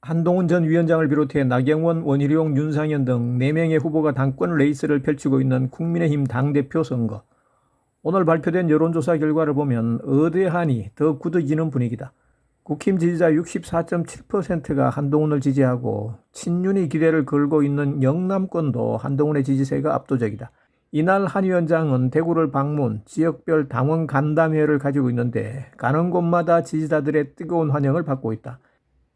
한동훈 전 위원장을 비롯해 나경원, 원희룡, 윤상현 등 4명의 후보가 당권 레이스를 펼치고 있는 국민의힘 당대표 선거. 오늘 발표된 여론조사 결과를 보면 어대한이 더 굳어지는 분위기다. 국힘 지지자 64.7%가 한동훈을 지지하고 친윤이 기대를 걸고 있는 영남권도 한동훈의 지지세가 압도적이다. 이날 한 위원장은 대구를 방문, 지역별 당원 간담회를 가지고 있는데 가는 곳마다 지지자들의 뜨거운 환영을 받고 있다.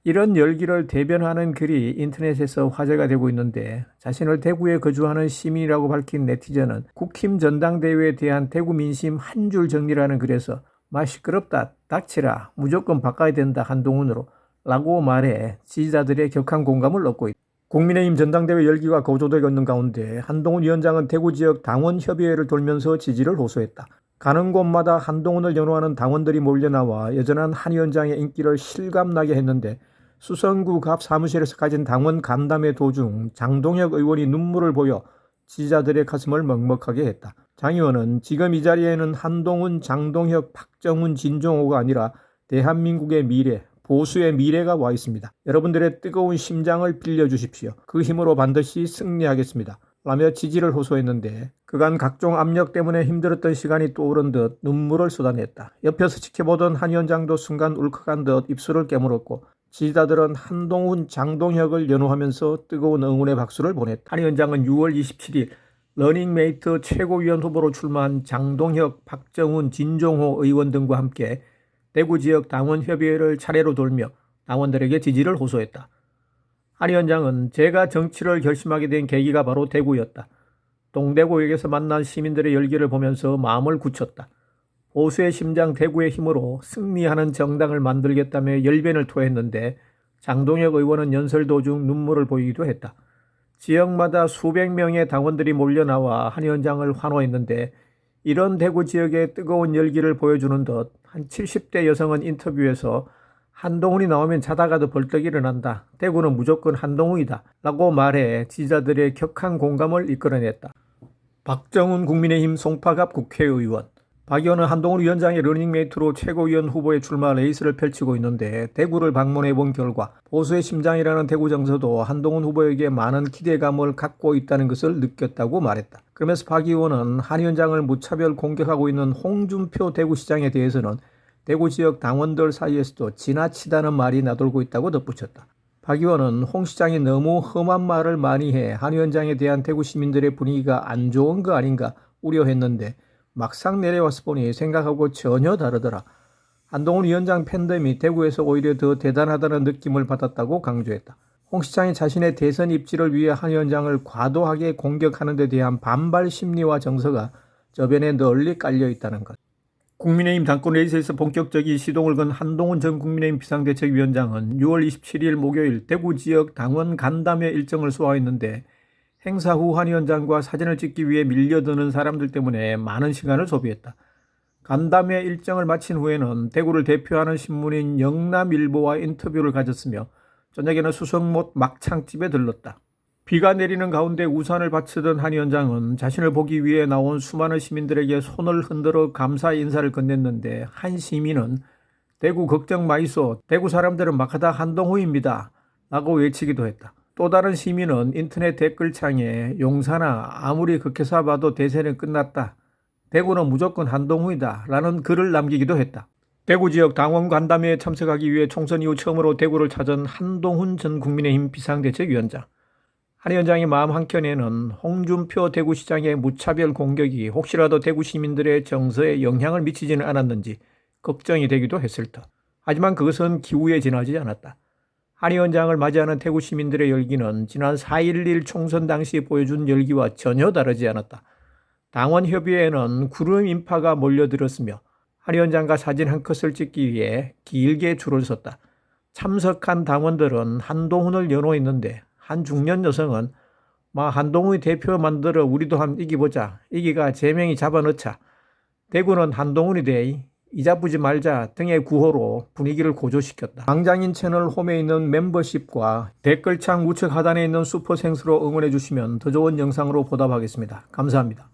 이런 열기를 대변하는 글이 인터넷에서 화제가 되고 있는데 자신을 대구에 거주하는 시민이라고 밝힌 네티즌은 국힘 전당대회에 대한 대구 민심 한 줄 정리라는 글에서 마 시끄럽다, 닥치라, 무조건 바꿔야 된다 한동훈으로 라고 말해 지지자들의 격한 공감을 얻고 있다. 국민의힘 전당대회 열기가 고조되고 있는 가운데 한동훈 위원장은 대구 지역 당원협의회를 돌면서 지지를 호소했다. 가는 곳마다 한동훈을 연호하는 당원들이 몰려나와 여전한 한 위원장의 인기를 실감나게 했는데 수성구 갑 사무실에서 가진 당원 간담회 도중 장동혁 의원이 눈물을 보여 지지자들의 가슴을 먹먹하게 했다. 장 의원은 지금 이 자리에는 한동훈, 장동혁, 박정훈, 진종호가 아니라 대한민국의 미래, 보수의 미래가 와 있습니다. 여러분들의 뜨거운 심장을 빌려주십시오. 그 힘으로 반드시 승리하겠습니다. 라며 지지를 호소했는데 그간 각종 압력 때문에 힘들었던 시간이 떠오른 듯 눈물을 쏟아냈다. 옆에서 지켜보던 한 위원장도 순간 울컥한 듯 입술을 깨물었고 지지자들은 한동훈, 장동혁을 연호하면서 뜨거운 응원의 박수를 보냈다. 한 위원장은 6월 27일 러닝메이트 최고위원 후보로 출마한 장동혁, 박정훈, 진종호 의원 등과 함께 대구 지역 당원협의회를 차례로 돌며 당원들에게 지지를 호소했다. 한 위원장은 제가 정치를 결심하게 된 계기가 바로 대구였다. 동대구역에서 만난 시민들의 열기를 보면서 마음을 굳혔다. 보수의 심장 대구의 힘으로 승리하는 정당을 만들겠다며 열변을 토했는데 장동혁 의원은 연설 도중 눈물을 보이기도 했다. 지역마다 수백 명의 당원들이 몰려나와 한 위원장을 환호했는데 이런 대구 지역의 뜨거운 열기를 보여주는 듯 한 70대 여성은 인터뷰에서 한동훈이 나오면 자다가도 벌떡 일어난다. 대구는 무조건 한동훈이다. 라고 말해 지지자들의 격한 공감을 이끌어냈다. 박정훈 국민의힘 송파갑 국회의원. 박 의원은 한동훈 위원장의 러닝메이트로 최고위원 후보에 출마 레이스를 펼치고 있는데 대구를 방문해 본 결과 보수의 심장이라는 대구 정서도 한동훈 후보에게 많은 기대감을 갖고 있다는 것을 느꼈다고 말했다. 그러면서 박 의원은 한 위원장을 무차별 공격하고 있는 홍준표 대구시장에 대해서는 대구 지역 당원들 사이에서도 지나치다는 말이 나돌고 있다고 덧붙였다. 박 의원은 홍 시장이 너무 험한 말을 많이 해 한 위원장에 대한 대구 시민들의 분위기가 안 좋은 거 아닌가 우려했는데 막상 내려와서 보니 생각하고 전혀 다르더라. 한동훈 위원장 팬덤이 대구에서 오히려 더 대단하다는 느낌을 받았다고 강조했다. 홍 시장이 자신의 대선 입지를 위해 한 위원장을 과도하게 공격하는 데 대한 반발 심리와 정서가 저변에 널리 깔려 있다는 것. 국민의힘 당권 레이스에서 본격적인 시동을 건 한동훈 전 국민의힘 비상대책위원장은 6월 27일 목요일 대구 지역 당원 간담회 일정을 소화했는데 행사 후 한 위원장과 사진을 찍기 위해 밀려드는 사람들 때문에 많은 시간을 소비했다. 간담회 일정을 마친 후에는 대구를 대표하는 신문인 영남일보와 인터뷰를 가졌으며 저녁에는 수성못 막창집에 들렀다. 비가 내리는 가운데 우산을 받치던 한 위원장은 자신을 보기 위해 나온 수많은 시민들에게 손을 흔들어 감사 인사를 건넸는데 한 시민은 대구 걱정 마이소, 대구 사람들은 막하다 한동훈입니다 라고 외치기도 했다. 또 다른 시민은 인터넷 댓글창에 용산아 아무리 극해서 봐도 대세는 끝났다. 대구는 무조건 한동훈이다 라는 글을 남기기도 했다. 대구 지역 당원 간담회에 참석하기 위해 총선 이후 처음으로 대구를 찾은 한동훈 전 국민의힘 비상대책위원장. 한 위원장의 마음 한켠에는 홍준표 대구시장의 무차별 공격이 혹시라도 대구 시민들의 정서에 영향을 미치지는 않았는지 걱정이 되기도 했을 터. 하지만 그것은 기우에 지나지 않았다. 한 위원장을 맞이하는 대구 시민들의 열기는 지난 4.11 총선 당시 보여준 열기와 전혀 다르지 않았다. 당원 협의회에는 구름 인파가 몰려들었으며 한 위원장과 사진 한 컷을 찍기 위해 길게 줄을 섰다. 참석한 당원들은 한동훈을 연호했는데 한 중년 여성은 한동훈이 대표 만들어 우리도 한번 이기보자. 이기가 제명이 잡아넣자. 대구는 한동훈이 돼. 이자부지 말자 등의 구호로 분위기를 고조시켰다. 당장인 채널 홈에 있는 멤버십과 댓글창 우측 하단에 있는 슈퍼생수로 응원해 주시면 더 좋은 영상으로 보답하겠습니다. 감사합니다.